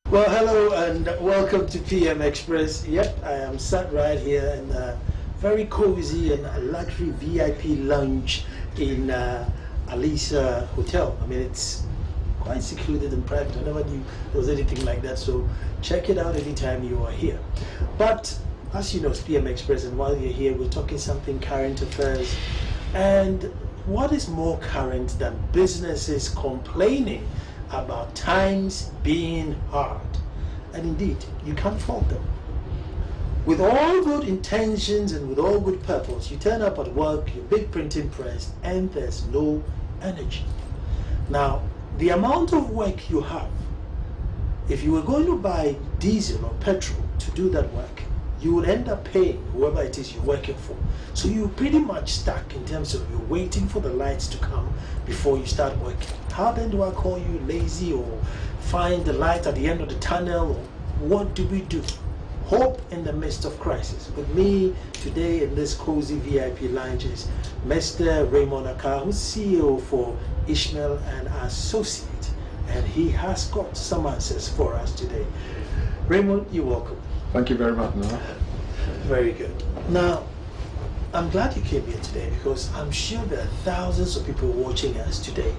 Well, hello and welcome to PM Express. Yep, I am sat right here in a very cozy and luxury VIP lounge in Alisa Hotel. I mean, it's quite secluded and private. I never knew there was anything like that, so check it out anytime you are here. But as you know, it's PM Express, and while you're here, we're talking something current affairs. And what is more current than businesses complaining about times being hard? And indeed, you can't fault them. With all good intentions and with all good purpose, you turn up at work, your big printing press, and there's no energy. Now, the amount of work you have, if you were going to buy diesel or petrol to do that work, you would end up paying whoever it is you're working for. So you're pretty much stuck in terms of you're waiting for the lights to come before you start working. How then do I call you lazy or find the light at the end of the tunnel? Or what do we do? Hope in the midst of crisis. With me today in this cozy VIP lounge is Mr. Raymond Akah, who's CEO for Ishmael and Associate, and he has got some answers for us today. Raymond, you're welcome. Thank you very much, Noah. Very good. Now, I'm glad you came here today because I'm sure there are thousands of people watching us today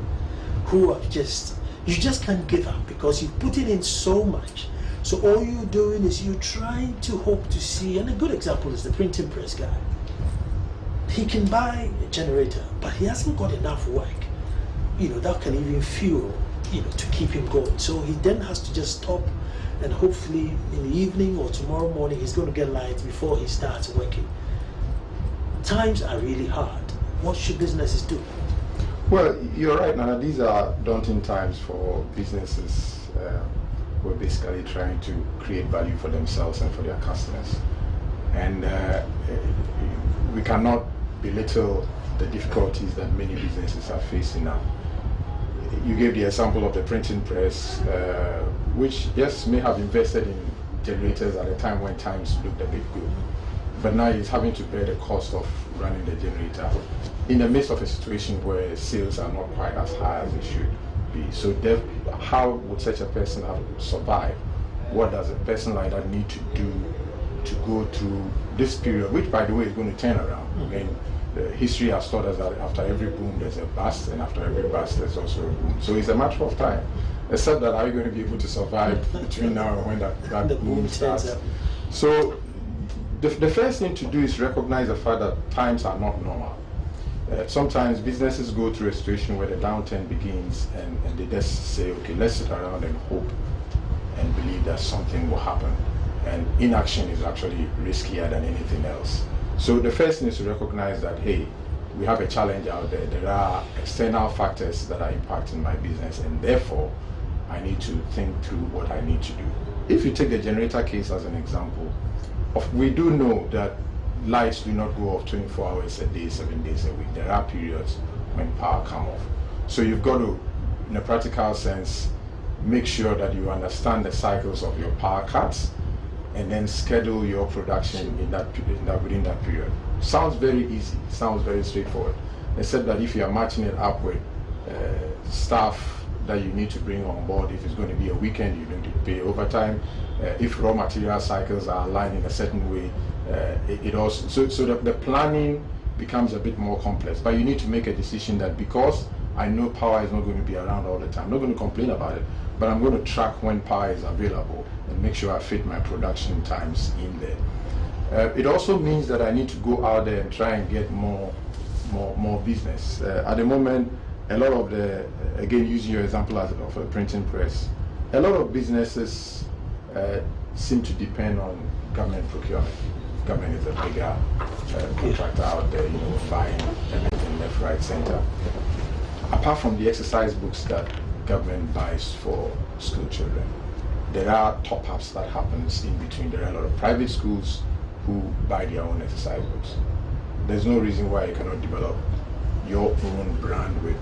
who are you just can't give up because you've put it in so much. So all you're doing is you're trying to hope to see, and a good example is the printing press guy. He can buy a generator, but he hasn't got enough work, that can even fuel, to keep him going. So he then has to just stop, and hopefully in the evening or tomorrow morning he's going to get light before he starts working. Times are really hard. What should businesses do? Well, you're right, Nana. These are daunting times for businesses who are basically trying to create value for themselves and for their customers. And we cannot belittle the difficulties that many businesses are facing now. You gave the example of the printing press, which, yes, may have invested in generators at a time when times looked a bit good, but now he's having to bear the cost of running the generator in the midst of a situation where sales are not quite as high as they should be. So how would such a person have survived? What does a person like that need to do to go through this period, which, by the way, is going to turn around? Again, history has taught us that after every boom there's a bust, and after every bust there's also a boom. So it's a matter of time. Except that, are you going to be able to survive between now and when that boom starts? So the first thing to do is recognize the fact that times are not normal. Sometimes businesses go through a situation where the downturn begins and they just say, okay, let's sit around and hope and believe that something will happen. And inaction is actually riskier than anything else. So the first thing is to recognize that, hey, we have a challenge out there. There are external factors that are impacting my business, and therefore I need to think through what I need to do. If you take the generator case as an example, we do know that lights do not go off 24 hours a day, 7 days a week. There are periods when power comes off. So you've got to, in a practical sense, make sure that you understand the cycles of your power cuts and then schedule your production within that period. Sounds very easy, sounds very straightforward, except that if you are matching it up with staff that you need to bring on board, if it's going to be a weekend, you need to pay overtime. If raw material cycles are aligned in a certain way, it also, so the planning becomes a bit more complex. But you need to make a decision that because I know power is not going to be around all the time, I'm not going to complain about it, but I'm going to track when power is available and make sure I fit my production times in there. It also means that I need to go out there and try and get more business. At the moment, a lot of again using your example of a printing press, a lot of businesses seem to depend on government procurement. Government is a bigger contractor out there, buying everything left, right, center. Apart from the exercise books that government buys for school children, there are top-ups that happens in between. There are a lot of private schools who buy their own exercise books. There's no reason why you cannot develop your own brand with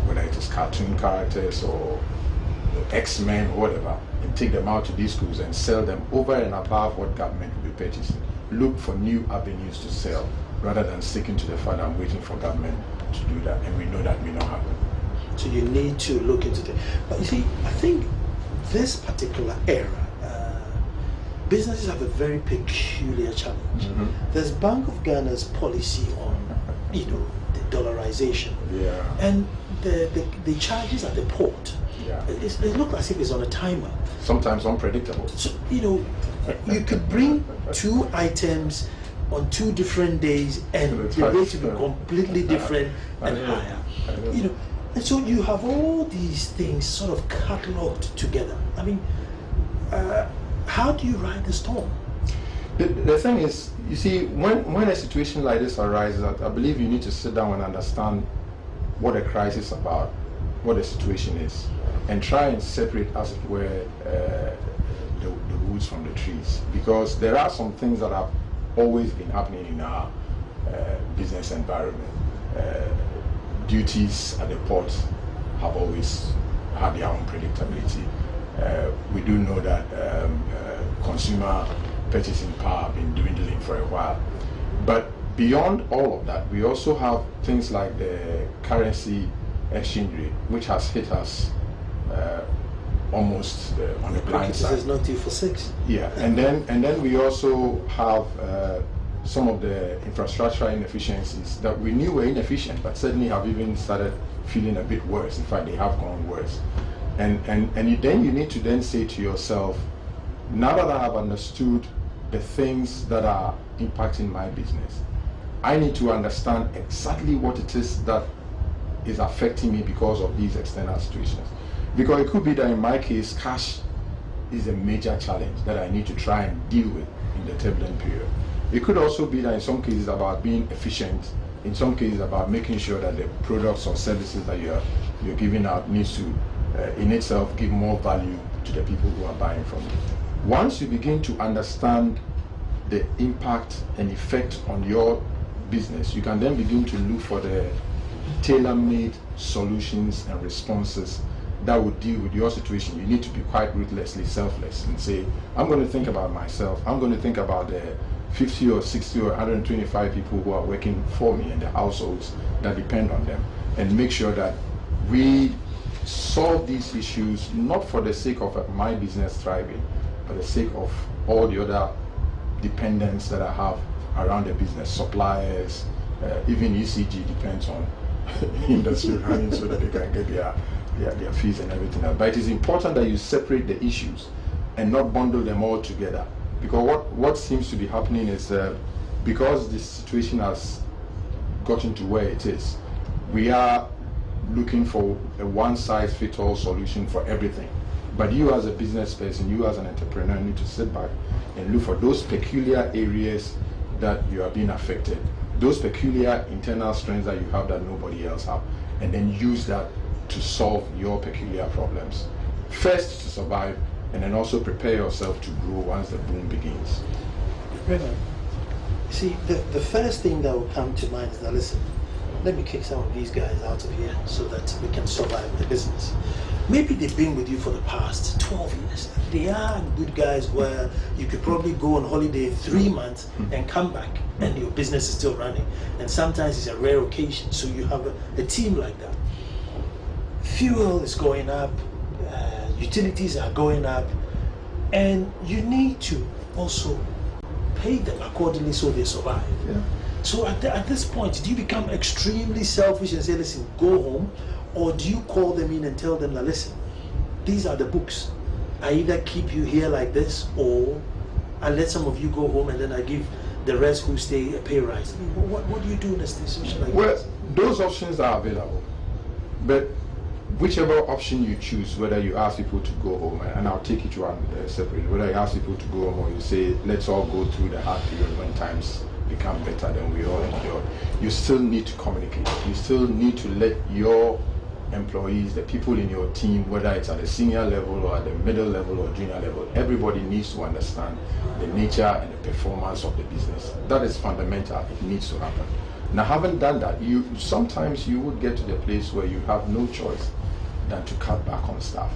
whether it is cartoon characters or X-Men, whatever, and take them out to these schools and sell them over and above what government will be purchasing. Look for new avenues to sell rather than sticking to the fact I'm waiting for government to do that, and we know that may not happen. So you need to look into that. But you see, I think this particular era, businesses have a very peculiar challenge. There's Bank of Ghana's policy on, the dollarization, and the charges at the port. It looks as if it's on a timer. Sometimes unpredictable. So, you could bring 2 items on 2 different days and the rate will be completely different and higher. And so you have all these things sort of cataloged together. I mean, how do you ride the storm? The thing is, you see, when a situation like this arises, I believe you need to sit down and understand what a crisis is about, what the situation is, and try and separate, as it were, the woods from the trees. Because there are some things that have always been happening in our business environment. Duties at the port have always had their own predictability. We do know that consumer purchasing power have been dwindling for a while. But beyond all of that, we also have things like the currency exchange rate, which has hit us almost on the blind side. It's not due for 6. Yeah, and then we also have some of the infrastructural inefficiencies that we knew were inefficient, but certainly have even started feeling a bit worse. In fact, they have gone worse. And then you need to then say to yourself, now that I have understood the things that are impacting my business, I need to understand exactly what it is that is affecting me because of these external situations. Because it could be that in my case, cash is a major challenge that I need to try and deal with in the turbulent period. It could also be that in some cases about being efficient, in some cases about making sure that the products or services that you're giving out needs to in itself give more value to the people who are buying from you. Once you begin to understand the impact and effect on your business, you can then begin to look for the tailor-made solutions and responses that would deal with your situation. You need to be quite ruthlessly selfless and say, I'm going to think about myself. I'm going to think about the 50 or 60 or 125 people who are working for me and the households that depend on them, and make sure that we solve these issues not for the sake of my business thriving, but the sake of all the other dependents that I have around the business, suppliers, even ECG depends on industry running so that they can get their fees and everything else. But it is important that you separate the issues and not bundle them all together. Because what seems to be happening is because this situation has gotten to where it is, we are looking for a one-size-fits-all solution for everything. But you as a business person, you as an entrepreneur need to sit back and look for those peculiar areas that you are being affected, those peculiar internal strengths that you have that nobody else have, and then use that to solve your peculiar problems. First to survive, and then also prepare yourself to grow once the boom begins. Raymond, see, the first thing that will come to mind is that, listen, let me kick some of these guys out of here so that we can survive the business. Maybe they've been with you for the past 12 years. They are good guys where you could probably go on holiday 3 months and come back and your business is still running. And sometimes it's a rare occasion, so you have a team like that. Fuel is going up, utilities are going up, and you need to also pay them accordingly so they survive. Yeah. So at this point, do you become extremely selfish and say, listen, go home? Or do you call them in and tell them that, listen, these are the books. I either keep you here like this, or I let some of you go home and then I give the rest who stay a pay rise. I mean, what do you do in a situation like this? Well, those options are available. But whichever option you choose, whether you ask people to go home, and I'll take each one separately, whether you ask people to go home or you say, let's all go through the hard period when times become better than we all endured, you still need to communicate. You still need to let your employees, the people in your team, whether it's at the senior level or at the middle level or junior level, everybody needs to understand the nature and the performance of the business. That is fundamental. It needs to happen. Now, having done that, sometimes you would get to the place where you have no choice than to cut back on staff.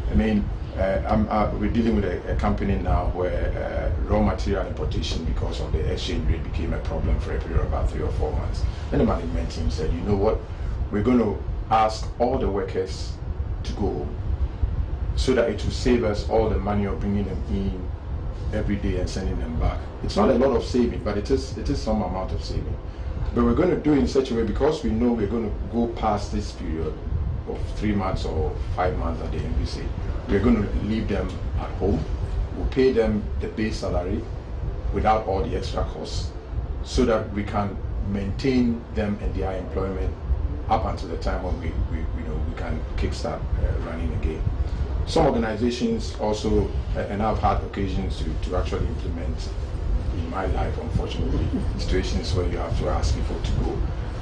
I mean, we're dealing with a company now where raw material importation because of the exchange rate became a problem for a period of about 3 or 4 months. Then the management team said, you know what, we're going to ask all the workers to go home so that it will save us all the money of bringing them in every day and sending them back. It's not a lot of saving, but it is some amount of saving. But we're going to do it in such a way, because we know we're going to go past this period of 3 months or 5 months at the NVC. We're going to leave them at home. We'll pay them the base salary without all the extra costs, so that we can maintain them and their employment up until the time when we can kickstart running again. Some organizations also, and I've had occasions to actually implement in my life, unfortunately, situations where you have to ask people to go.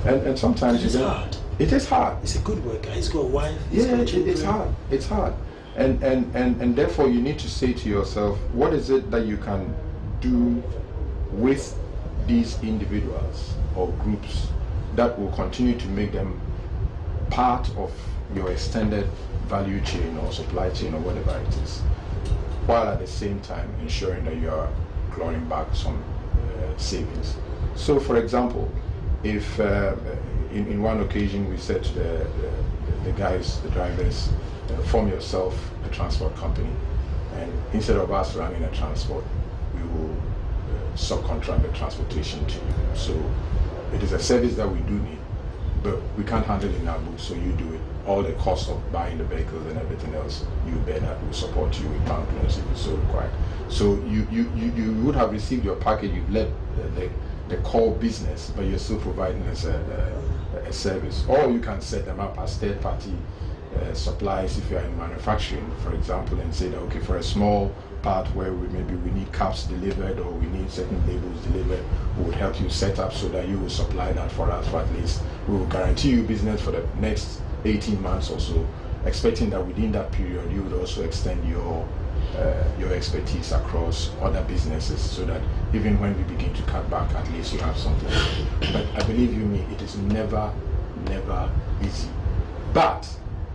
And sometimes it's hard. It is hard. He's a good worker. He's got a wife. He's got children. It's hard. It's hard. And therefore you need to say to yourself, what is it that you can do with these individuals or groups that will continue to make them part of your extended value chain or supply chain or whatever it is, while at the same time ensuring that you are clawing back some savings. So for example, if in one occasion we said to the guys, the drivers, form yourself a transport company, and instead of us running a transport, we will subcontract the transportation to you. So it is a service that we do need, but we can't handle it in our books, so you do it. All the cost of buying the vehicles and everything else, you bear that. We'll support you with bank loans if it's so required. So you would have received your package, you've left the core business, but you're still providing us a service. Or you can set them up as third-party supplies if you are in manufacturing, for example, and say that, okay, for a small part where maybe we need caps delivered or we need certain labels delivered, we would help you set up so that you will supply that for us, for at least we will guarantee you business for the next 18 months or so, expecting that within that period you would also extend your expertise across other businesses, so that even when we begin to cut back, at least you have something. But I believe you me, it is never easy. But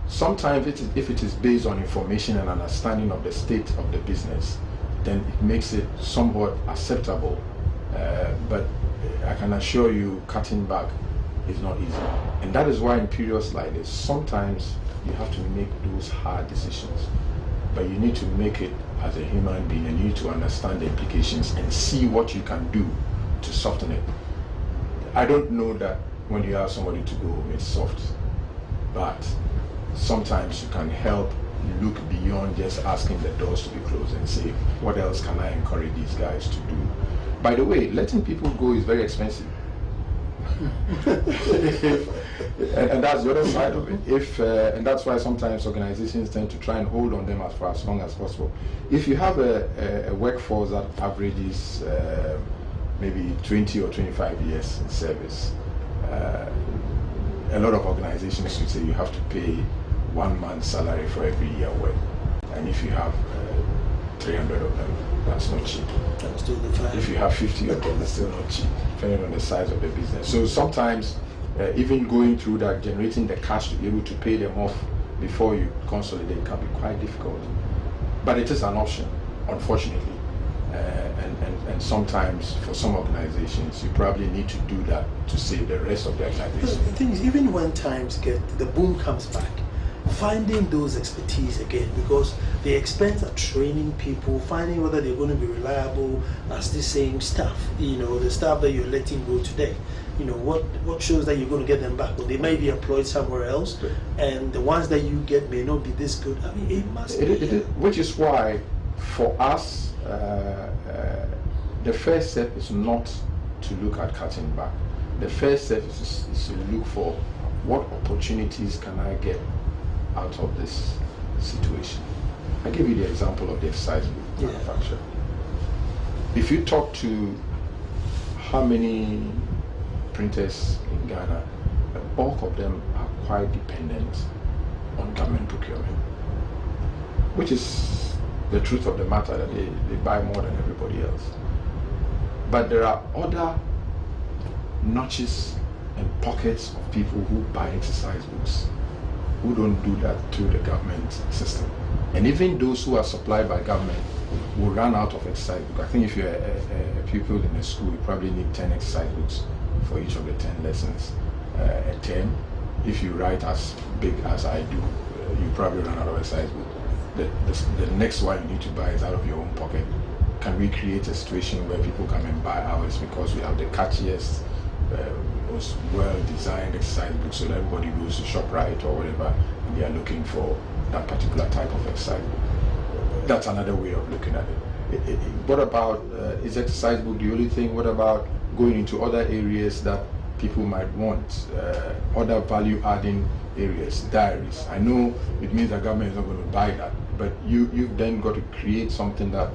sometimes if it is based on information and understanding of the state of the business, then it makes it somewhat acceptable. But I can assure you, cutting back is not easy. And that is why in periods like this, sometimes you have to make those hard decisions. But you need to make it as a human being, and you need to understand the implications and see what you can do to soften it. I don't know that when you ask somebody to go home, it's soft. But sometimes you can help look beyond just asking the doors to be closed and say, what else can I encourage these guys to do? By the way, letting people go is very expensive. and that's the other side of it. And that's why sometimes organizations tend to try and hold on them for as long as possible. If you have a workforce that averages maybe 20 or 25 years in service, a lot of organizations would say you have to pay 1 month's salary for every year work. And if you have 300 of them, that's not cheap. That's still the time. If you have 50 of them, that's still not cheap, depending on the size of the business. So sometimes, even going through that, generating the cash to be able to pay them off before you consolidate can be quite difficult. But it is an option, unfortunately. And sometimes, for some organizations, you probably need to do that to save the rest of the organization. The thing is, even when times the boom comes back, finding those expertise again, because the expense of training people, finding whether they're going to be reliable as the same staff, the staff that you're letting go today, what shows that you're going to get them back? Well, they may be employed somewhere else, and the ones that you get may not be this good. I mean, it must be. Which is why, for us, the first step is not to look at cutting back. The first step is to look for what opportunities can I get out of this situation. I give you the example of the exercise book manufacturer. If you talk to how many printers in Ghana, the bulk of them are quite dependent on government procurement, which is the truth of the matter, that they buy more than everybody else. But there are other notches and pockets of people who buy exercise books who don't do that through the government system. And even those who are supplied by government will run out of exercise books. I think if you're a pupil in a school, you probably need 10 exercise books for each of the 10 lessons a term. If you write as big as I do, you probably run out of exercise books the next one you need to buy is out of your own pocket. Can we create a situation where people come and buy ours because we have the catchiest, most well-designed exercise book, so that everybody goes to ShopRite or whatever, and they are looking for that particular type of exercise book? That's another way of looking at it. What about, is exercise book the only thing? What about going into other areas that people might want, other value-adding areas, diaries? I know it means the government is not going to buy that, but you've then got to create something that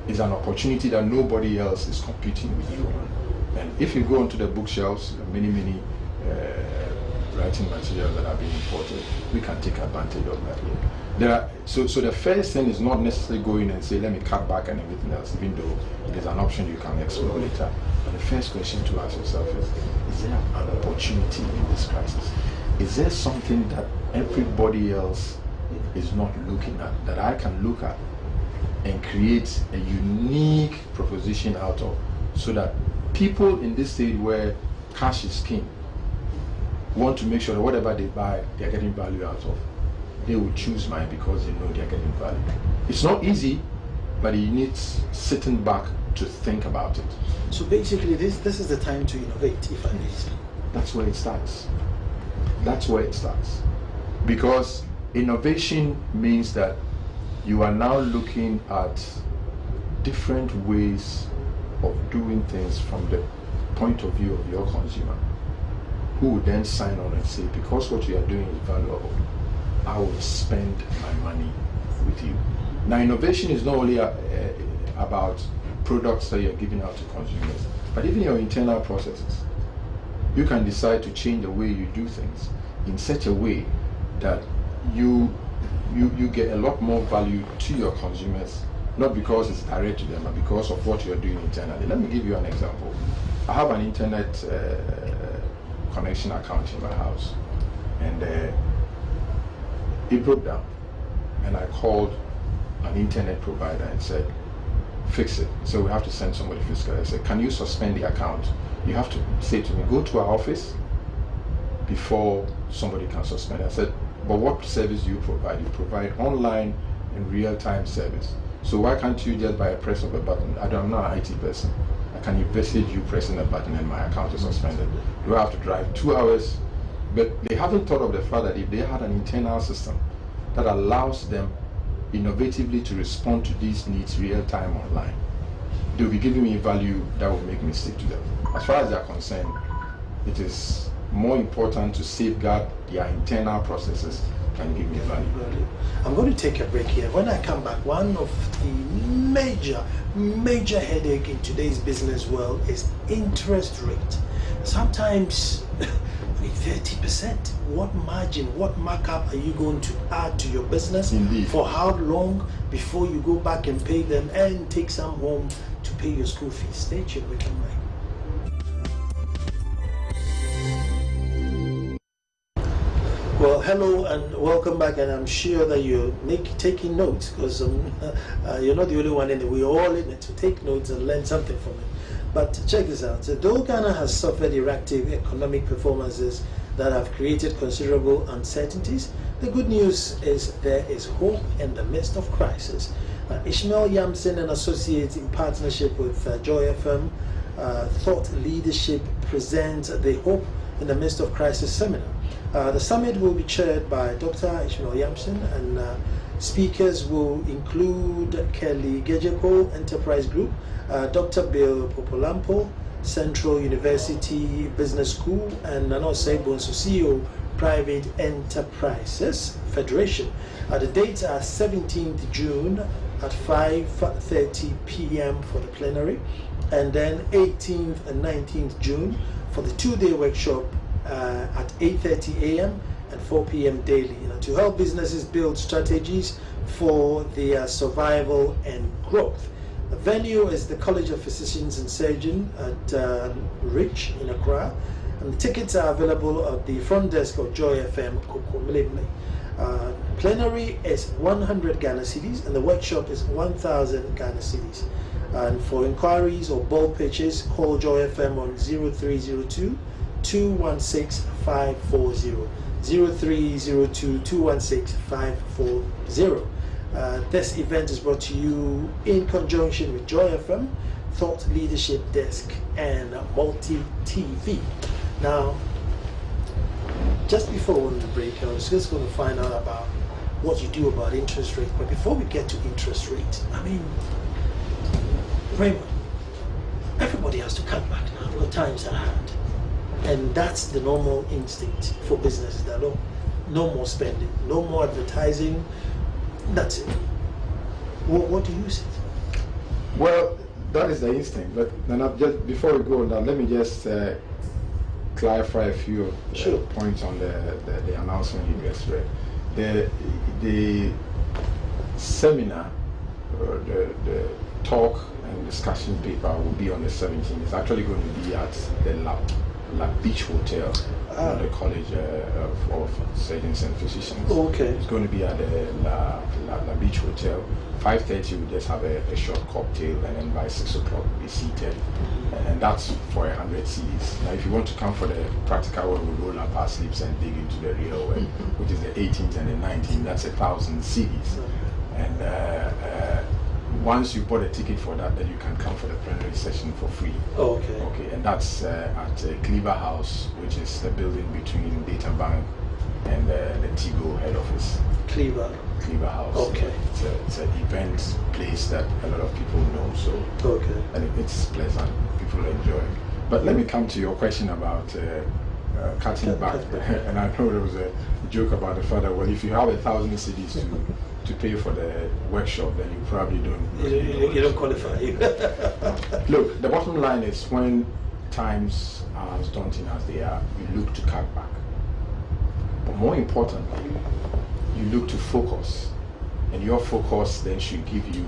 is an opportunity that nobody else is competing with you on. And if you go onto the bookshelves, many writing materials that are being imported, we can take advantage of that here. So the first thing is not necessarily going and say, let me cut back and everything else, even though it is an option you can explore later. But the first question to ask yourself is there an opportunity in this crisis? Is there something that everybody else is not looking at, that I can look at and create a unique proposition out of, so that people in this stage where cash is king want to make sure that whatever they buy, they're getting value out of. They will choose mine because they know they're getting value. It's not easy, but it needs sitting back to think about it. So basically, this is the time to innovate, if I may say. That's where it starts. That's where it starts. Because innovation means that you are now looking at different ways of doing things from the point of view of your consumer, who would then sign on and say, because what you are doing is valuable, I will spend my money with you. Now, innovation is not only about products that you're giving out to consumers, but even your internal processes. You can decide to change the way you do things in such a way that you get a lot more value to your consumers, not because it's direct to them, but because of what you're doing internally. Let me give you an example. I have an internet connection account in my house, and it broke down, and I called an internet provider and said, fix it. So we have to send somebody physically. I said, can you suspend the account? You have to say to me, go to our office before somebody can suspend it. I said, but what service do you provide? You provide online and real-time service. So why can't you just by a press of a button? I'm not an IT person. I can envisage you pressing a button and my account is suspended. Do I have to drive 2 hours? But they haven't thought of the fact that if they had an internal system that allows them innovatively to respond to these needs real-time online, they'll be giving me value that will make me stick to them. As far as they're concerned, it is more important to safeguard their internal processes than give me value. I'm going to take a break here. When I come back, one of the major headache in today's business world is interest rate. Sometimes 30%. What margin, what markup are you going to add to your business? Indeed. For how long before you go back and pay them and take some home to pay your school fees? Stay tuned, we come back. Well, hello and welcome back, and I'm sure that you're taking notes, because you're not the only one in it. We're all in it to take notes and learn something from it. But check this out. So though Ghana has suffered erratic economic performances that have created considerable uncertainties, the good news is there is hope in the midst of crisis. Ishmael Yamson and Associates, in partnership with Joy FM, Thought Leadership, present the Hope in the Midst of Crisis seminar. The summit will be chaired by Dr. Ishmael Yamson, and speakers will include Kelly Gejeko Enterprise Group, Dr. Bill Popolampo, Central University Business School, and Nanosei Bonsu, CEO, Private Enterprises Federation. The dates are 17th June at 5:30 p.m. for the plenary, and then 18th and 19th June for the 2-day workshop at 8:30 a.m. and 4 p.m. daily, to help businesses build strategies for their survival and growth. The venue is the College of Physicians and Surgeons at Rich in Accra, and the tickets are available at the front desk of Joy FM, Kokomlebne. Plenary is 100 Ghana cedis, and the workshop is 1,000 Ghana cedis. And for inquiries or bulk purchase, call Joy FM on 0302 216 540. 0302 216 540. This event is brought to you in conjunction with Joy FM, Thought Leadership Desk, and Multi TV. Now, just before we went to break, I was just going to find out about what you do about interest rate. But before we get to interest rate, I mean, Raymond, everybody has to cut back now. The times are hard. And that's the normal instinct for businesses. That no more spending, no more advertising. That's it. What do you say? Well, that is the instinct. But just before we go on that, let me just clarify a few of Sure. points on the announcement you just read. The seminar, the talk and discussion paper will be on the 17th. It's actually going to be at the La Beach Hotel, the College of Surgeons and Physicians. Okay. It's going to be at the La Beach Hotel. 5:30 we'll just have a short cocktail, and then by 6 o'clock we'll be seated. And that's for 100 CDs. Now if you want to come for the practical one, we'll roll up our sleeves and dig into the real one, which is the 18th and the 19th. That's 1,000 CDs. And once you bought a ticket for that, then you can come for the plenary session for free. Okay. Okay, and that's at Cleaver House, which is the building between Data Bank and the Tigo head office. Cleaver House. Okay. It's an event place that a lot of people know, so Okay. and it's pleasant. People enjoy. But let me come to your question about cutting back. And I know there was a joke about the fact that, well, if you have 1,000 CDs to pay for the workshop, then you probably don't. You don't qualify. Look, the bottom line is when times are as daunting as they are, you look to cut back. But more importantly, you look to focus. And your focus then should give you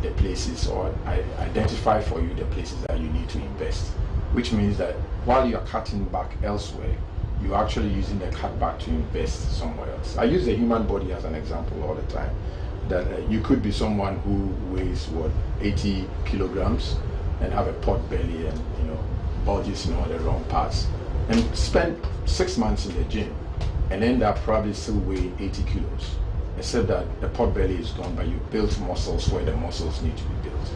the places, or identify for you the places that you need to invest. Which means that while you are cutting back elsewhere, you're actually using the cutback to invest somewhere else. I use the human body as an example all the time. That you could be someone who weighs 80 kilograms and have a pot belly and bulges in all the wrong parts, and spend 6 months in the gym and end up probably still weighing 80 kilos, except that the pot belly is gone, but you built muscles where the muscles need to be built.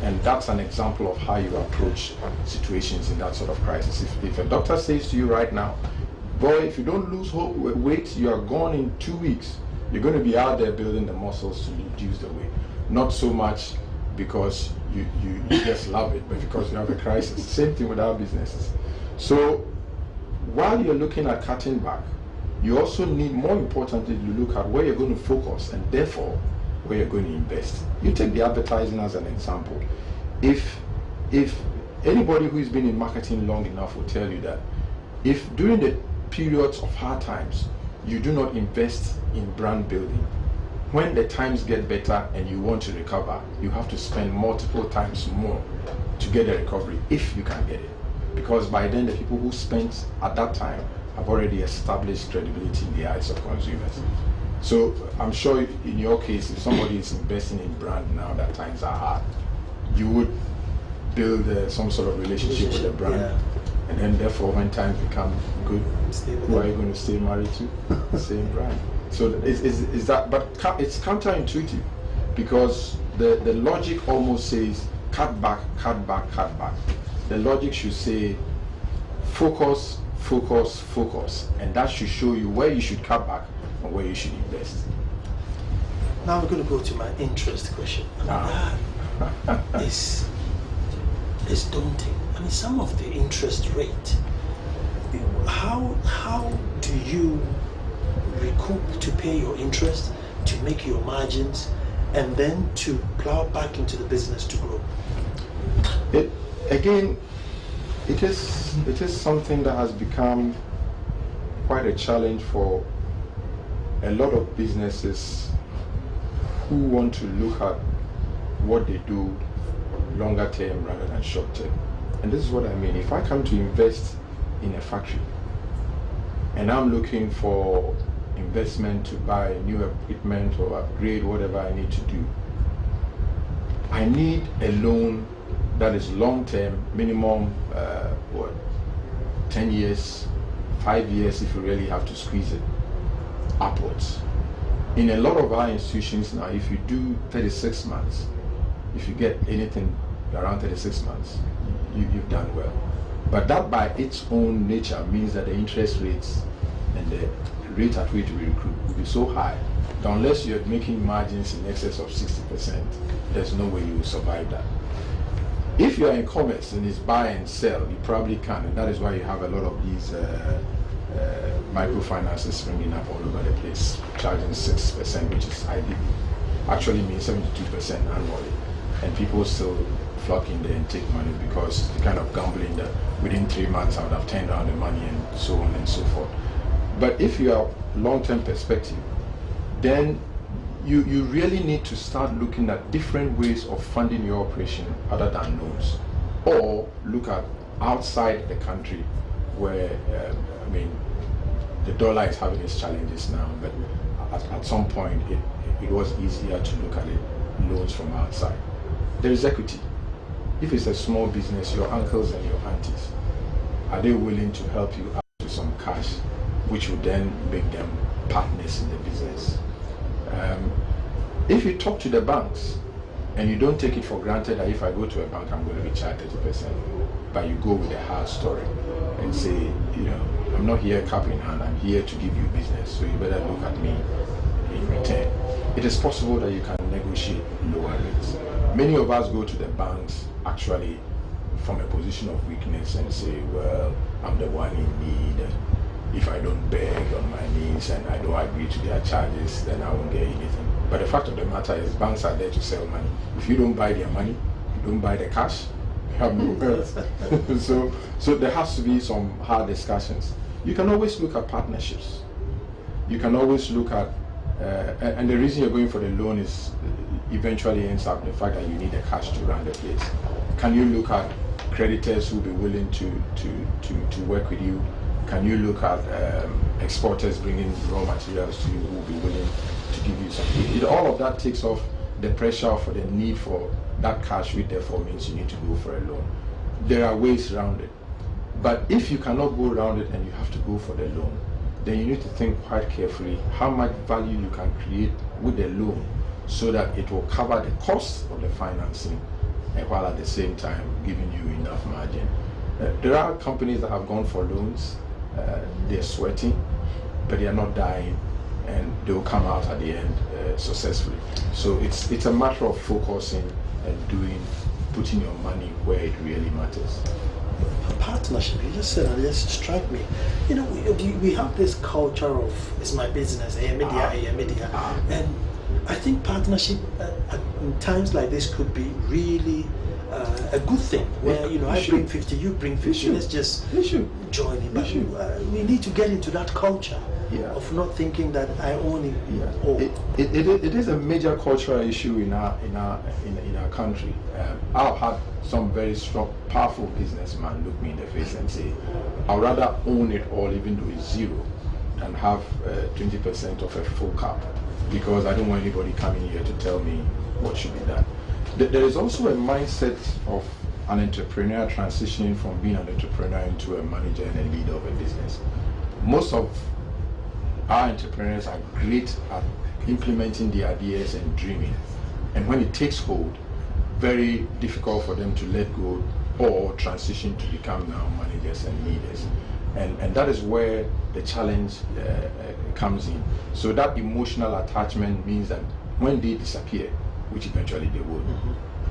And that's an example of how you approach situations in that sort of crisis. If a doctor says to you right now, boy, if you don't lose weight, you are gone in 2 weeks, you're going to be out there building the muscles to reduce the weight. Not so much because you just love it, but because you have a crisis. Same thing with our businesses. So while you're looking at cutting back, you also need, more importantly, to look at where you're going to focus and therefore where you're going to invest. You take the advertising as an example. If anybody who's been in marketing long enough will tell you that if during the periods of hard times you do not invest in brand building, when the times get better and you want to recover, you have to spend multiple times more to get a recovery, if you can get it. Because by then the people who spent at that time have already established credibility in the eyes of consumers. So I'm sure in your case, if somebody is investing in brand now that times are hard, you would build some sort of relationship with the brand. Yeah. And then therefore when times become good, who are you going to stay married to? The same brand. So is that, but it's counterintuitive, because the logic almost says cut back, cut back, cut back. The logic should say focus, focus, focus, and that should show you where you should cut back and where you should invest. Now we're going to go to my interest question. It's daunting. I mean, some of the interest rate, how do you recoup to pay your interest, to make your margins, and then to plow back into the business to grow? It is something that has become quite a challenge for a lot of businesses who want to look at what they do longer term rather than short term. And this is what I mean. If I come to invest in a factory and I'm looking for investment to buy new equipment or upgrade whatever I need to do, I need a loan that is long term, minimum 10 years, 5 years if you really have to squeeze it, upwards. In a lot of our institutions now, if you do 36 months, if you get anything around 36 months, you've done well. But that by its own nature means that the interest rates and the rate at which we recruit will be so high that unless you're making margins in excess of 60%, there's no way you will survive that. If you're in commerce and it's buy and sell, you probably can, and that is why you have a lot of these microfinances springing up all over the place, charging 6%, which is actually means 72% annually, and people still flock in there and take money because the kind of gambling that within 3 months I would have turned down the money and so on and so forth. But if you have long-term perspective, then you really need to start looking at different ways of funding your operation other than loans, or look at outside the country where I mean the dollar is having its challenges now, but at some point it was easier to look at it, loans from outside. There is equity. If it's a small business, your uncles and your aunties, are they willing to help you out with some cash, which would then make them partners in the business? If you talk to the banks and you don't take it for granted that if I go to a bank I'm going to be charged 30%, but you go with a hard story and say, you know, I'm not here cap in hand, I'm here to give you business, so you better look at me in return. It is possible that you can negotiate lower rates. Many of us go to the banks actually from a position of weakness and say, well, I'm the one in need. If I don't beg on my knees and I don't agree to their charges, then I won't get anything. But the fact of the matter is, banks are there to sell money. If you don't buy their money, you don't buy the cash, you have no wealth. So there has to be some hard discussions. You can always look at partnerships. You can always look at, and the reason you're going for the loan is eventually ends up the fact that you need the cash to run the place. Can you look at creditors who will be willing to work with you? Can you look at exporters bringing raw materials to you who will be willing to give you something? All of that takes off the pressure for the need for that cash, which therefore means you need to go for a loan. There are ways around it. But if you cannot go around it and you have to go for the loan, then you need to think quite carefully how much value you can create with the loan so that it will cover the cost of the financing and while at the same time giving you enough margin. There are companies that have gone for loans, they're sweating, but they are not dying, and they will come out at the end successfully. So it's a matter of focusing and putting your money where it really matters. A partnership, you just said, and it just struck me. You know, we have this culture of it's my business, media, and I think partnership in times like this could be really a good thing. Where I bring 50, you bring 50. Let's just join in. But we need to get into that culture of not thinking that I own it all. It is a major cultural issue in our country. I've had some very strong, powerful businessmen look me in the face and say, I'd rather own it all, even though it's zero, than have 20% of a full cap, because I don't want anybody coming here to tell me what should be done. There is also a mindset of an entrepreneur transitioning from being an entrepreneur into a manager and a leader of a business. Most of our entrepreneurs are great at implementing the ideas and dreaming, and when it takes hold, very difficult for them to let go or transition to become now managers and leaders. And that is where the challenge comes in. So that emotional attachment means that when they disappear, which eventually they would,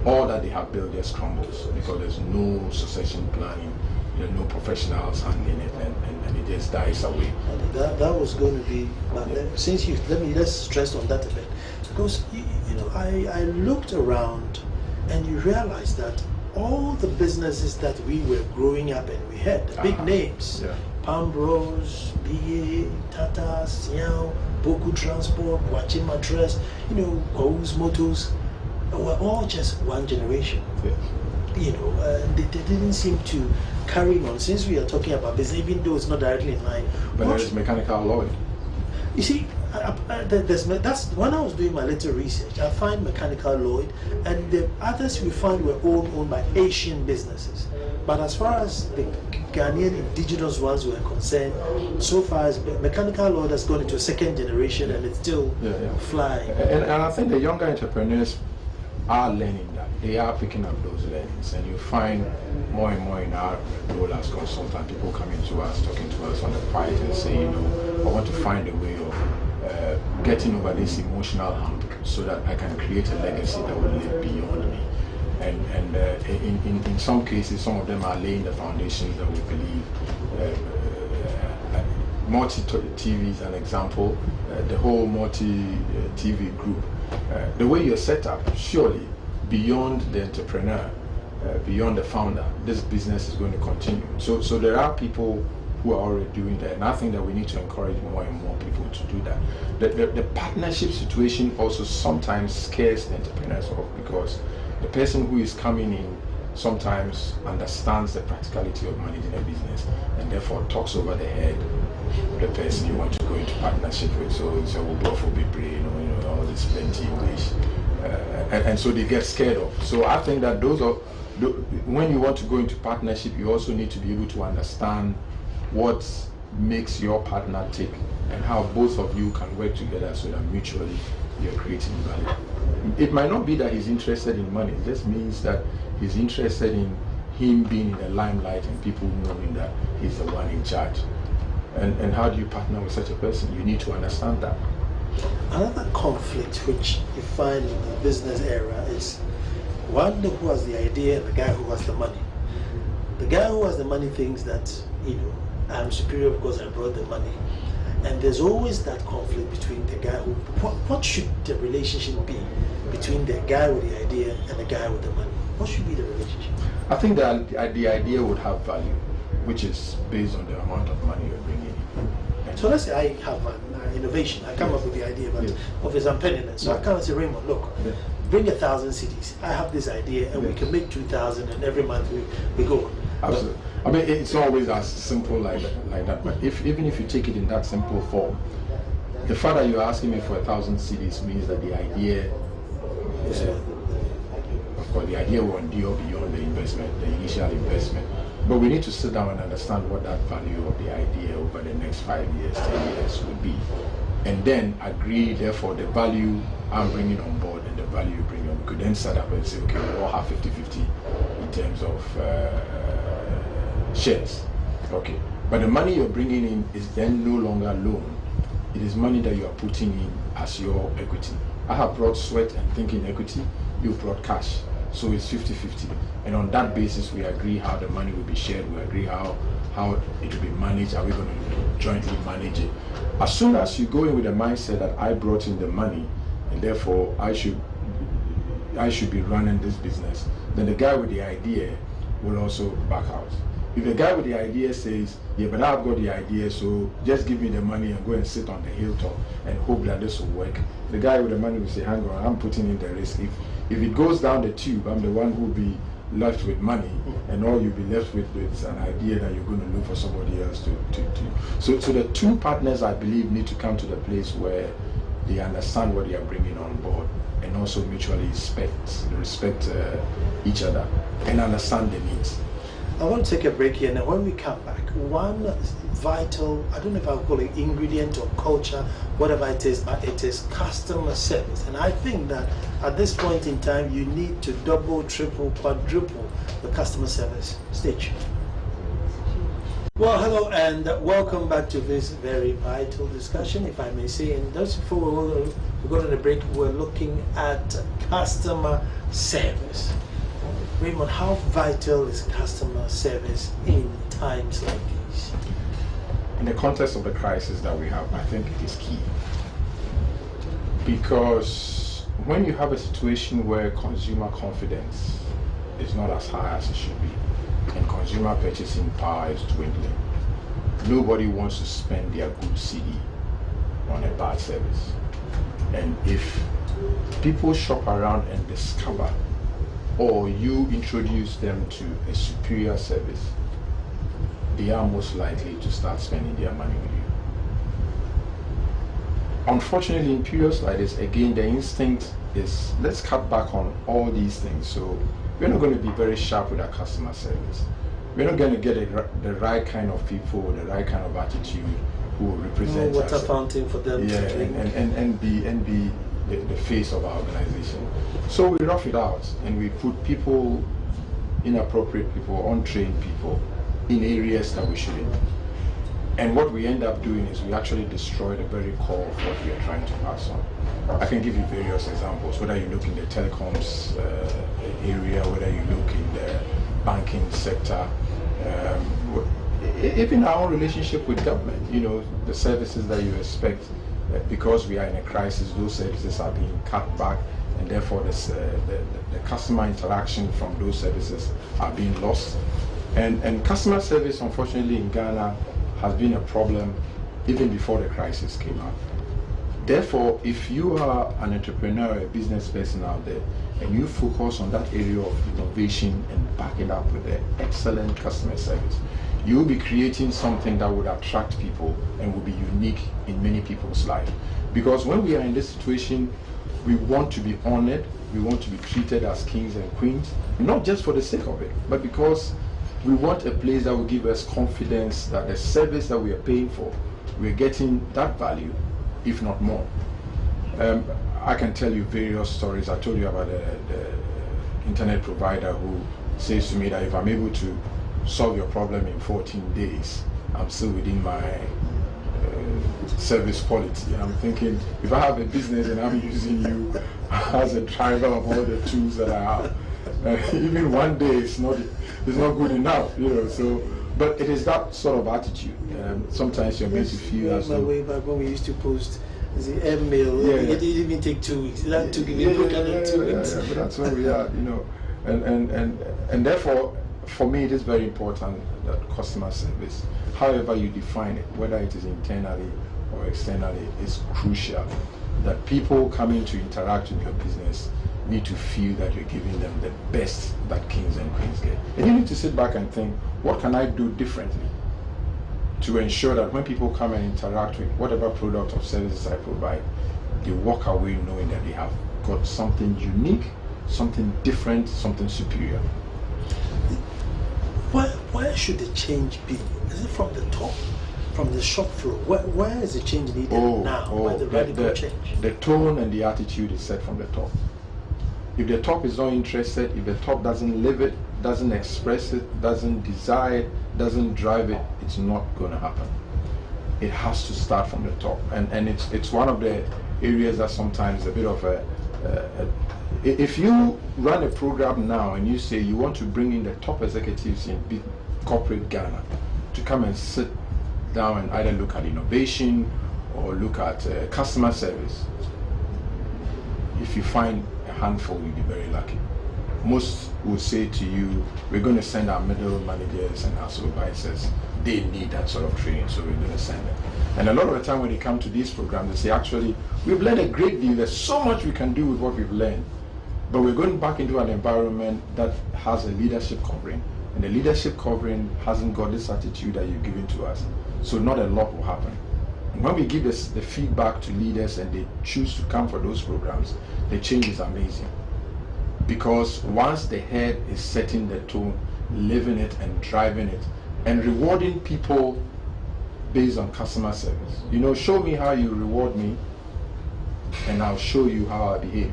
all that they have built just crumbles because there's no succession planning, there's no professionals handling it, and it just dies away. That was going to be, since let's stress on that a bit, because I looked around and you realize that all the businesses that we were growing up in, we had the big names, Pambros, BA, Tata, Siao, Boku Transport, Wachi Mattress, Kouz Motors, were all just one generation. They didn't seem to carry on. Since we are talking about business, even though it's not directly in line. But there is Mechanical Lloyd. You see, that's when I was doing my little research. I find Mechanical Lloyd, and the others we found were owned by Asian businesses. But as far as the Ghanaian indigenous ones were concerned, so far as mechanical law has gone into a second generation and it's still flying. And I think the younger entrepreneurs are learning that. They are picking up those learnings, and you find more and more in our role as consultant, people coming to us, talking to us on the quiet and say, you know, I want to find a way of getting over this emotional hump so that I can create a legacy that will live beyond me. And in some cases, some of them are laying the foundations that we believe. Multi-TV is an example. The whole multi-TV group. The way you're set up, surely, beyond the entrepreneur, beyond the founder, this business is going to continue. So there are people who are already doing that, and I think that we need to encourage more and more people to do that. The partnership situation also sometimes scares the entrepreneurs off, because the person who is coming in sometimes understands the practicality of managing a business, and therefore talks over the head of the person you want to go into partnership with. So we'll go for big brain, you know, all this plenty English, and so they get scared of. So I think that when you want to go into partnership, you also need to be able to understand what makes your partner tick and how both of you can work together so that mutually you're creating value. It might not be that he's interested in money, it just means that he's interested in him being in the limelight and people knowing that he's the one in charge. And how do you partner with such a person? You need to understand that. Another conflict which you find in the business era is one who has the idea and the guy who has the money. The guy who has the money thinks that, you know, I'm superior because I brought the money. And there's always that conflict between the guy who, what should the relationship be between the guy with the idea and the guy with the money? What should be the relationship? I think that the idea would have value, which is based on the amount of money you're bringing in. So let's say I have an innovation, I come up with the idea, but obviously I'm penniless. So I come and say, Raymond, look, bring 1,000 CDs. I have this idea, and we can make 2,000, and every month we go on. Absolutely. I mean, it's always as simple like that. But even if you take it in that simple form, the fact that you're asking me for 1,000 CDs means that the idea, of course, the idea will endure beyond the investment, the initial investment. But we need to sit down and understand what that value of the idea over the next 5 years, 10 years will be, and then agree. Therefore, the value I'm bringing on board and the value you bring on. We could then set up and say, okay, we all have 50-50 in terms of shares. Okay, but the money you're bringing in is then no longer loan. It is money that you are putting in as your equity. I have brought sweat and thinking equity. You've brought cash. So it's 50-50. And on that basis, we agree how the money will be shared. We agree how it will be managed. Are we going to jointly manage it? As soon as you go in with the mindset that I brought in the money, and therefore I should be running this business, then the guy with the idea will also back out. If the guy with the idea says, yeah, but I've got the idea, so just give me the money and go and sit on the hilltop and hope that this will work, the guy with the money will say, hang on, I'm putting in the risk. If it goes down the tube, I'm the one who will be left with money, and all you'll be left with is an idea that you're going to look for somebody else to. So the two partners, I believe, need to come to the place where they understand what they are bringing on board, and also mutually respect each other and understand the needs. I want to take a break here, and when we come back, one vital, I don't know if I'll call it ingredient or culture, whatever it is, but it is customer service. And I think that at this point in time, you need to double, triple, quadruple the customer service. Stay tuned. Well, hello and welcome back to this very vital discussion, if I may say. And just before we go to the break, we're looking at customer service. Raymond, how vital is customer service in times like these? In the context of the crisis that we have, I think it is key. Because when you have a situation where consumer confidence is not as high as it should be, and consumer purchasing power is dwindling, nobody wants to spend their good CD on a bad service. And if people shop around and discover, or you introduce them to a superior service, they are most likely to start spending their money with you. Unfortunately, in periods like this, again, the instinct is, let's cut back on all these things. So we're not going to be very sharp with our customer service. we're not going to get the right kind of people, the right kind of attitude who will represent water us. fountain for them Yeah, to drink. and be the face of our organization. So we rough it out and we put people, inappropriate people, untrained people in areas that we shouldn't. And what we end up doing is we actually destroy the very core of what we are trying to pass on. I can give you various examples, whether you look in the telecoms area, whether you look in the banking sector, even our own relationship with government, you know, the services that you expect, because we are in a crisis, those services are being cut back, and therefore the customer interaction from those services are being lost. And customer service, unfortunately, in Ghana has been a problem even before the crisis came out. Therefore, if you are an entrepreneur, a business person out there, and you focus on that area of innovation and back it up with an excellent customer service, you will be creating something that would attract people and will be unique in many people's lives. Because when we are in this situation, we want to be honored, we want to be treated as kings and queens, not just for the sake of it, but because we want a place that will give us confidence that the service that we are paying for, we're getting that value, if not more. I can tell you various stories. I told you about the internet provider who says to me that if I'm able to solve your problem in 14 days, I'm still within my service quality. And I'm thinking, if I have a business and I'm using you as a driver of all the tools that I have, even 1 day is not good enough, you know. So, but it is that sort of attitude. Sometimes you're made to feel as though. Way back when we used to post the airmail, it didn't even take 2 weeks. That took even quicker than 2 weeks. But that's where we are, you know, and therefore, for me, it is very important that customer service, however you define it, whether it is internally or externally, is crucial. That people coming to interact with your business need to feel that you're giving them the best that kings and queens get. And you need to sit back and think, what can I do differently to ensure that when people come and interact with whatever product or services I provide, they walk away knowing that they have got something unique, something different, something superior. Where should the change be? Is it from the top, from the shop floor? Where is the change needed now? Where the radical change? The tone and the attitude is set from the top. If the top is not interested, if the top doesn't live it, doesn't express it, doesn't desire it, doesn't drive it, it's not going to happen. It has to start from the top, and it's one of the areas that sometimes a bit of if you run a program now and you say you want to bring in the top executives in big corporate Ghana to come and sit down and either look at innovation or look at customer service, if you find a handful, you'll be very lucky. Most will say to you, we're going to send our middle managers and our supervisors. They need that sort of training, so we're going to send them. And a lot of the time when they come to these programs, they say, actually, we've learned a great deal. There's so much we can do with what we've learned. But we're going back into an environment that has a leadership covering. And the leadership covering hasn't got this attitude that you've given to us. So not a lot will happen. And when we give the feedback to leaders and they choose to come for those programs, the change is amazing. Because once the head is setting the tone, living it and driving it, and rewarding people based on customer service. You know, show me how you reward me, and I'll show you how I behave.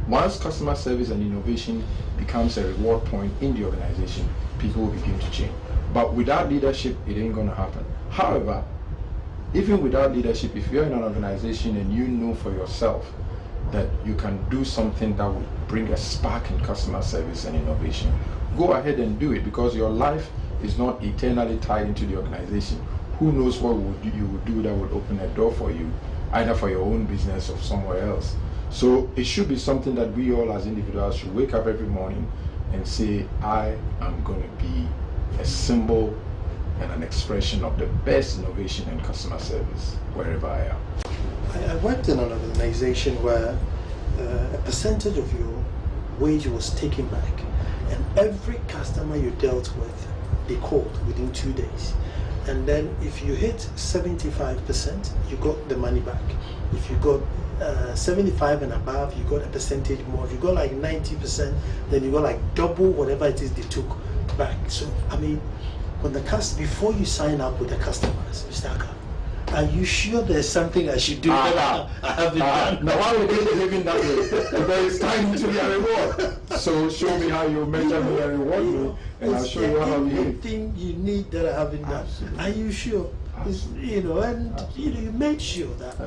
Once customer service and innovation becomes a reward point in the organization, people will begin to change. But without leadership, it ain't going to happen. However, even without leadership, if you're in an organization and you know for yourself that you can do something that will bring a spark in customer service and innovation, go ahead and do it, because your life is not eternally tied into the organization. Who knows what you would do that would open a door for you, either for your own business or somewhere else. So it should be something that we all as individuals should wake up every morning and say, I am going to be a symbol and an expression of the best innovation and customer service wherever I am. I worked in an organization where a percentage of your wage was taken back, and every customer you dealt with, they called within 2 days. And then if you hit 75%, you got the money back. If you got 75 and above, you got a percentage more. If you got like 90%, then you got like double whatever it is they took back. So, I mean, when before you sign up with the customers, Mr. Aka, are you sure there's something I should do that I haven't done? Now, why would they behave that way? Because it's time to be a reward. So show me how you measure me and reward me, and I'll show you how I behave. Anything you need that I haven't done. Absolutely. Are you sure? You know, and you made sure that.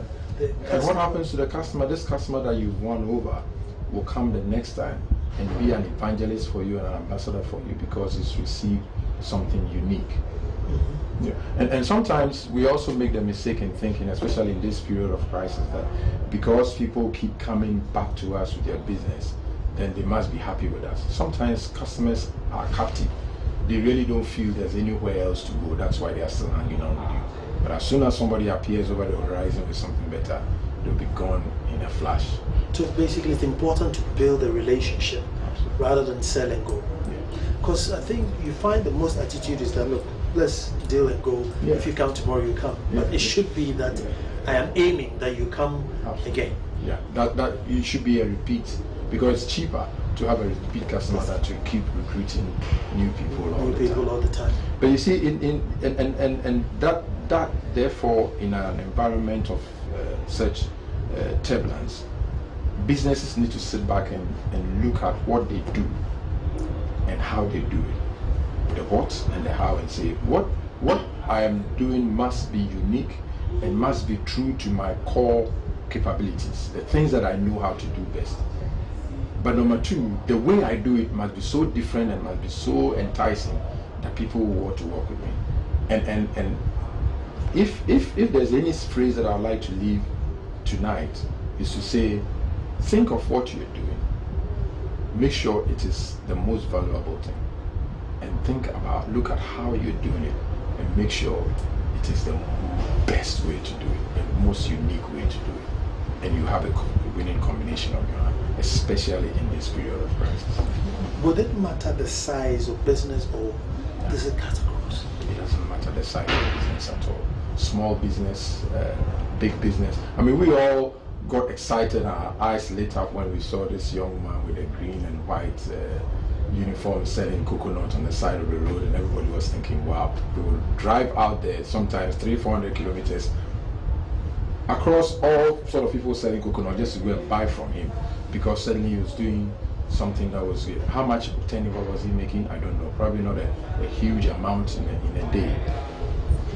And what happens to the customer? This customer that you've won over will come the next time and be an evangelist for you and an ambassador for you because he's received something unique. Mm-hmm. Yeah. And sometimes we also make the mistake in thinking, especially in this period of crisis, that because people keep coming back to us with their business, then they must be happy with us. Sometimes customers are captive. They really don't feel there's anywhere else to go. That's why they are still hanging on with you. But as soon as somebody appears over the horizon with something better, they'll be gone in a flash. So basically, it's important to build a relationship rather than sell and go. Because I think you find the most attitude is that, look, let's deal and go. Yeah. If you come tomorrow, you come. But Yeah. it should be that I am aiming that you come again. Yeah, that it should be a repeat, because it's cheaper to have a repeat customer than to keep recruiting new people all the time. But you see, and that therefore, in an environment of such turbulence, businesses need to sit back and look at what they do and how they do it, the what and the how, and say what I am doing must be unique and must be true to my core capabilities, the things that I know how to do best. But number two, the way I do it must be so different and must be so enticing that people will want to work with me. And if there's any phrase that I'd like to leave tonight, is to say, think of what you're doing. Make sure it is the most valuable thing. And look at how you're doing it, and make sure it is the best way to do it, the most unique way to do it. And you have a winning combination of your hand, especially in this period of crisis. Would it matter the size of business, or does it cut across? It doesn't matter the size of the business at all. Small business, big business. I mean, we all got excited, our eyes lit up when we saw this young man with a green and white uniform selling coconut on the side of the road, and everybody was thinking, wow, we will drive out there sometimes 300-400 kilometers across all sort of people selling coconut just to go and buy from him, because suddenly he was doing something that was good. How much turnover was he making? I don't know. Probably not a huge amount in a day.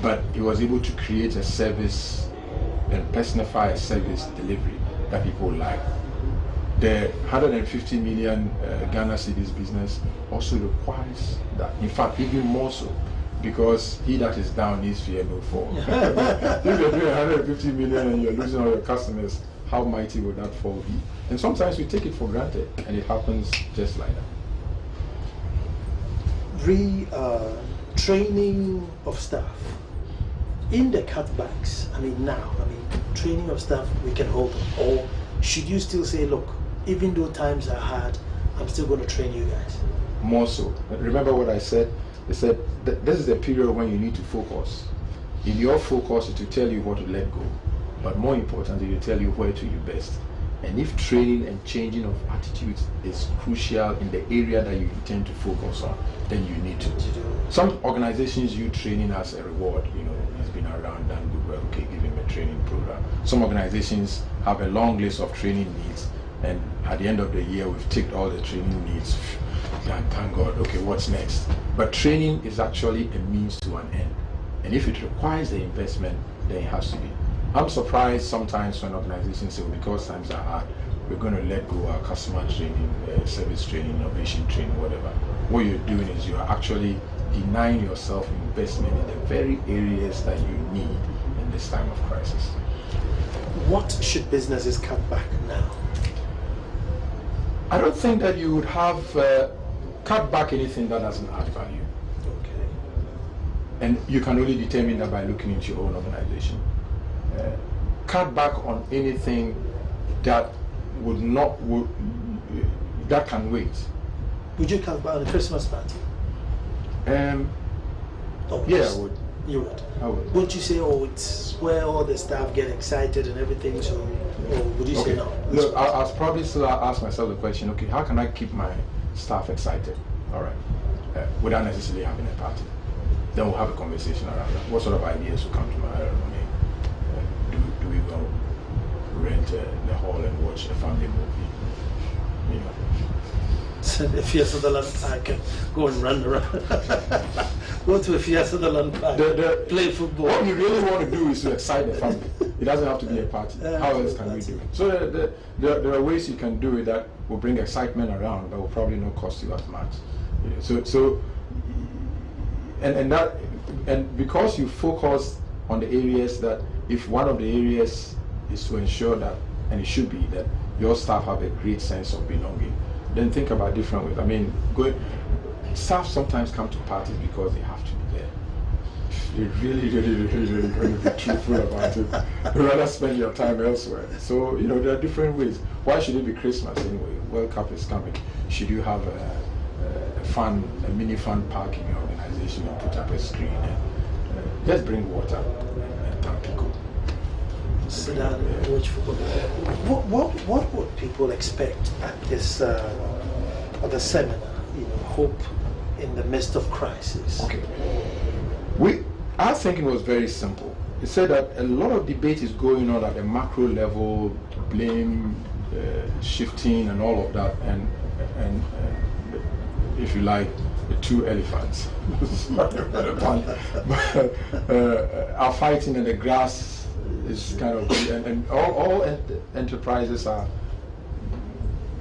But he was able to create a service and personify a service delivery that people like. The 150 million Ghana cedis business also requires that. In fact, even more so, because he that is down needs fear no fall. If you're doing 150 million and you're losing all your customers, how mighty would that fall be? And sometimes we take it for granted, and it happens just like that. Training of staff. In the cutbacks, training of staff, we can hold them. Or should you still say, look, even though times are hard, I'm still going to train you guys? More so. Remember what I said? I said that this is the period when you need to focus. In your focus, it will tell you what to let go. But more importantly, it will tell you where to invest. And if training and changing of attitudes is crucial in the area that you intend to focus on, then you need to. Some organizations use training as a reward. He's been around, done good work, okay, give him a training program. Some organizations have a long list of training needs, and at the end of the year, we've ticked all the training needs. Thank God, okay, what's next? But training is actually a means to an end. And if it requires the investment, then it has to be. I'm surprised sometimes when organizations say, well, because times are hard, we're going to let go our customer training, service training, innovation training, whatever. What you're doing is you're actually denying yourself investment in the very areas that you need in this time of crisis. What should businesses cut back now? I don't think that you would have cut back anything that doesn't add value. Okay. And you can only determine that by looking into your own organization. Cut back on anything that that can wait. Would you cut back on a Christmas party? Yeah, I would. You would? I would. Would you say, oh, it's where all the staff get excited and everything, so, or would you say no? Look, I'll probably still ask myself the question, okay, how can I keep my staff excited? All right. without necessarily having a party. Then we'll have a conversation around that. What sort of ideas will come to mind? I don't know. Do we go rent the hall and watch a family movie? You know. If you're Sutherland Park, go and run around. Go to a Fiat Sutherland Park, play football. What we really want to do is to excite the family. It doesn't have to be a party. How else can we do it? So there are ways you can do it that will bring excitement around, but will probably not cost you as much. And because you focus on the areas that, if one of the areas is to ensure that, and it should be that your staff have a great sense of belonging, then think about different ways. I mean, staff sometimes come to parties because they have to be there. You're really going to be truthful about it. You'd rather spend your time elsewhere. So, there are different ways. Why should it be Christmas anyway? World Cup is coming. Should you have a mini fun park in your organization and put up a screen and just bring water and Tampico? Sit down and watch football. What would people expect at this at the seminar? Hope in the midst of crisis. Okay. Our thinking was very simple. It said that a lot of debate is going on at the macro level, blame shifting and all of that, and if you like, the two elephants are fighting, and the grass is kind of, and all enterprises are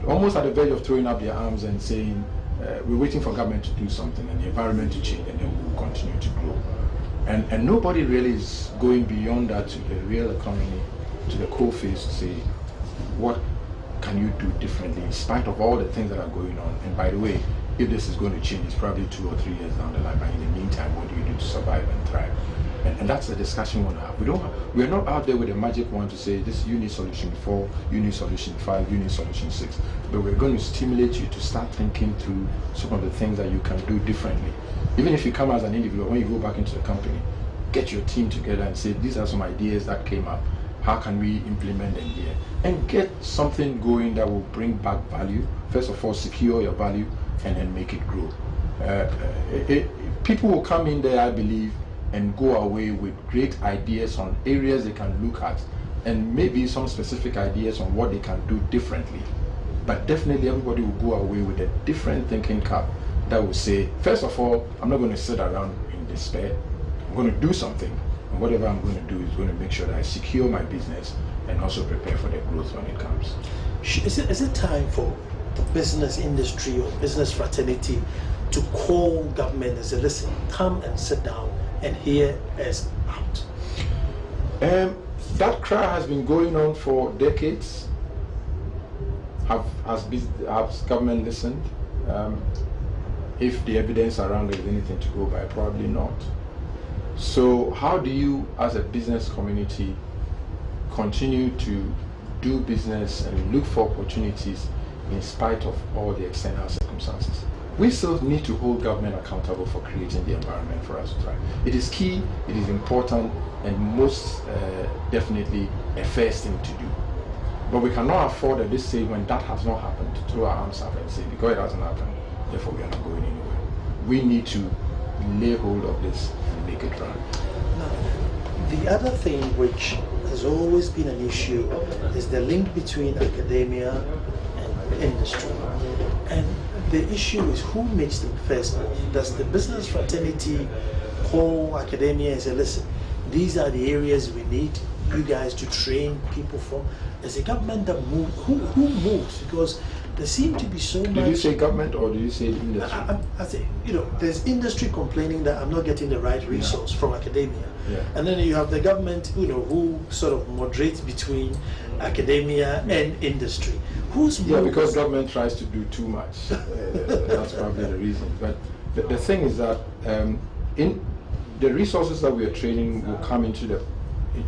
almost at the verge of throwing up their arms and saying, we're waiting for government to do something and the environment to change, and then we'll continue to grow. And nobody really is going beyond that to the real economy, to the core phase, to say, what can you do differently in spite of all the things that are going on? And by the way, if this is going to change, it's probably 2 or 3 years down the line, but in the meantime, what do you do to survive and thrive? And that's the discussion we want to have. We're not out there with a magic wand to say, this you need solution 4, you need solution 5, you need solution 6. But we're going to stimulate you to start thinking through some of the things that you can do differently. Even if you come as an individual, when you go back into the company, get your team together and say, these are some ideas that came up. How can we implement them here? And get something going that will bring back value. First of all, secure your value and then make it grow. People will come in there, I believe, and go away with great ideas on areas they can look at, and maybe some specific ideas on what they can do differently. But definitely everybody will go away with a different thinking cap that will say, first of all, I'm not going to sit around in despair. I'm going to do something. And whatever I'm going to do is going to make sure that I secure my business and also prepare for the growth when it comes. Is it time for the business industry or business fraternity to call government and say, listen, come and sit down and hear us out? That cry has been going on for decades. Has government listened? If the evidence around there is anything to go by, probably not. So how do you, as a business community, continue to do business and look for opportunities in spite of all the external circumstances? We still need to hold government accountable for creating the environment for us to thrive. It is key, it is important, and most definitely a first thing to do. But we cannot afford at this stage, when that has not happened, to throw our arms up and say, because it hasn't happened, therefore we are not going anywhere. We need to lay hold of this and make it run. Now, the other thing which has always been an issue is the link between academia and industry. And the issue is, who makes the first move? Does the business fraternity call academia and say, listen, these are the areas we need you guys to train people from? As a government that moves, who moves? Because there seems to be so much. Did you say government or did you say industry? I say, there's industry complaining that I'm not getting the right resource from academia. Yeah. And then you have the government, who sort of moderates between academia and industry. Who's because government tries to do too much. That's probably the reason. But the thing is that in the resources that we are training will come into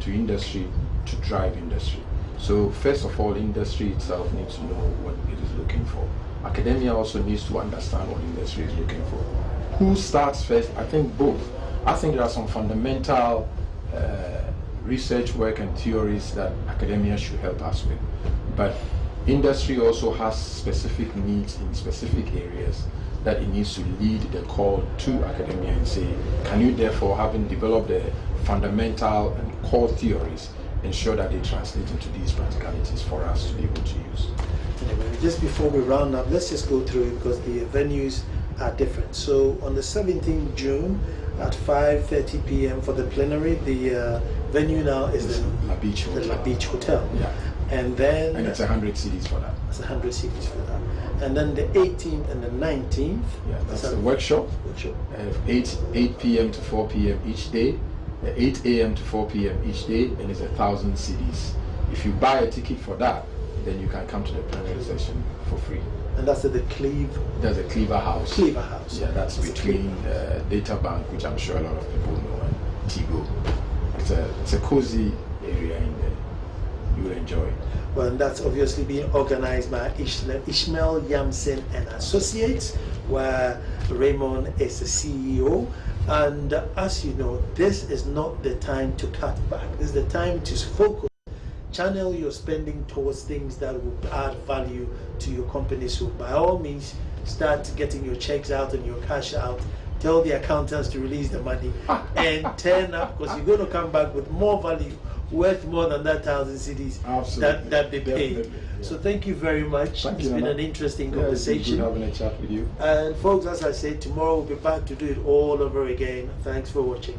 industry to drive industry. So first of all, industry itself needs to know what it is looking for. Academia also needs to understand what industry is looking for. Who starts first? I think both. I think there are some fundamental research work and theories that academia should help us with. But industry also has specific needs in specific areas that it needs to lead the call to academia and say, can you therefore, having developed the fundamental and core theories, ensure that they translate into these practicalities for us to be able to use. Anyway, just before we round up, let's just go through it because the venues are different. So on the 17th June at 5:30 p.m. for the plenary, the venue now is the La Beach Hotel. La Beach Hotel. Yeah. And then And it's 100 CDs for that. it's 100 CDs for that. And then the 18th and the 19th. Yeah, that's a workshop. 8 p.m. to 4 p.m. each day. 8 a.m. to 4 p.m. each day, and it's 1,000 CDs. If you buy a ticket for that, then you can come to the plenary session for free. And that's at the Cleve. There's a Cleaver House. Cleaver House. Yeah, that's between Data Bank, which I'm sure a lot of people know, and Tigo. It's a cozy area in there. You will enjoy it. Well, and that's obviously being organized by Ishmael Yamson and Associates, where Raymond is the CEO. And as you know, this is not the time to cut back. This is the time to focus, channel your spending towards things that will add value to your company. So by all means, start getting your checks out and your cash out. Tell the accountants to release the money and turn up, because you're going to come back with more value, worth more than that 1,000 CDs that they paid. Definitely, yeah. So thank you very much. It's been an interesting It's conversation. been good having a chat with you. And folks, as I said, tomorrow we'll be back to do it all over again. Thanks for watching.